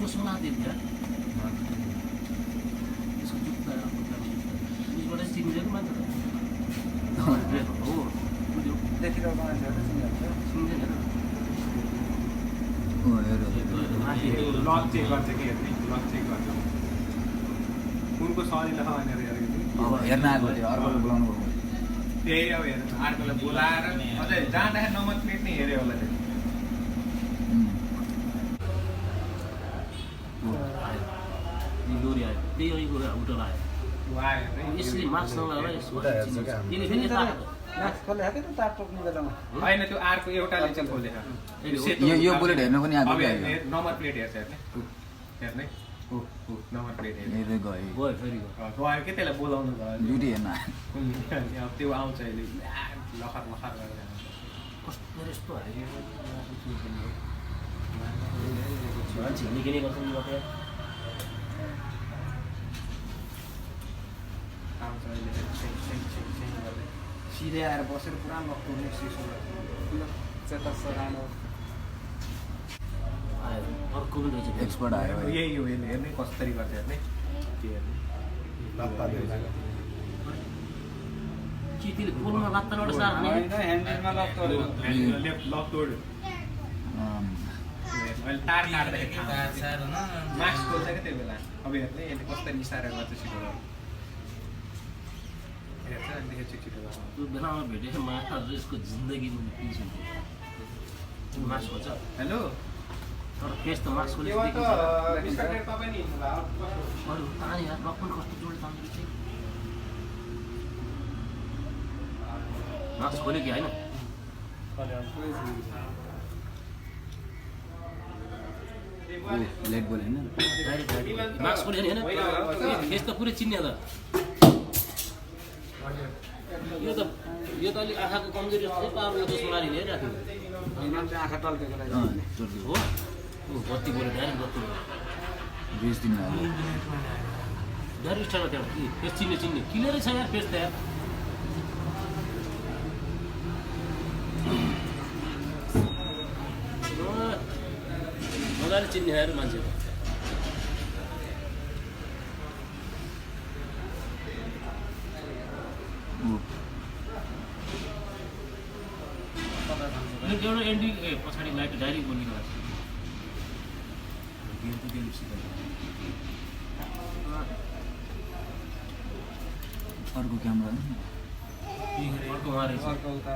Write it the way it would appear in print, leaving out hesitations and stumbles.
चस्मा देख्दा यसको जुत्ता उसबाट चिन्दैन मान्छ हो देखिरहेको मान्छेहरू चिन्दैन लक चेक गर्छ कि हेर्ने लक चेक गर्छ कुनको सजिलो छ भनेर हेरेको अब हेर्न आएको थियो अर्कोले बोलाउनु भयो त्यही अब हेर्नु अर्कोलाई बोलाएर अझै जाँदाखेरि नम्बर प्लेट नै हेऱ्यो होला त्यो लोरी आयो त्यही अहिलेको होटल आयो ऊ आयो यसले मास्क नलाएर यसले फेरि यता खोले हाके त तार टोक्ने बेलामा होइन त्यो अर्को एउटाले चाहिँ खोलेछ यो बुलेट हेर्न पनि आएको अब थियो हेर्ने नम्बर प्लेट हेर्छ हेर्ने हेर्ने नम्बर प्लेट हेर्ने हेर्दै गयो गयो फेरि गयो के त्यसलाई बोलाउनु भयो ड्युटी हेर्न अब त्यो आउँछ अहिले लखर लखर गरेर कस्तो यस्तो झिक्ने के नै गर्छन् मात्रै आउँछ अहिले गर्दै सिधै आएर बसेर पुरा लक्टोर्ने सिसो चेता सरानो आयो अर्को पनि रहेछ एक्सपर्ट आयो यही हो यसले हेर्ने कसरी गर्छ हेर्ने के हेर्ने के त्यसले पोलमा लात्ताबाट सार्ने ह्यान्डलमा लक तोड्यो लेफ्ट लक तोड्यो अहिले तार काट्दाखेरि मास्क खोल्छ क्या त्यो बेला अब हेर्ने यसले कसरी इसारा गर्छ छिटो हेर्छ अनि छिटो छिटो गर्छ त्यो बेलामा भेटेको माछा यसको जिन्दगीमा पिस हुन्छ मास्क हुन्छ हेलो तर फेस त मास्कको तपाईँ नि अरू तानी यार लक पनि कस्तो जोड तान्छ मास्क खोल्यो कि होइन लेट बोल होइन मास्क खोल्यो होइन फेस त पुरै चिन्ने त यो त अलिक आँखाको कमजोरी जस्तो पावरको जस्तो मारि हेरिरहेको थियो आँखा टल्केको हो बत्ती बोल्यो डाइरेक्ट बत्ती बोल्यो 20 दिन लाग्यो डाइरेक्ट स्टार्ट थियो फेस चिन्ने क्लियरै छ यार फेस त यार मजाले चिन्ने यार मान्छेको एउटा एन्डी पछाडि लाइट डाइरेक्ट बोल्ने गर्छ अर्को क्यामेरा अर्को उहाँ रहेछ उता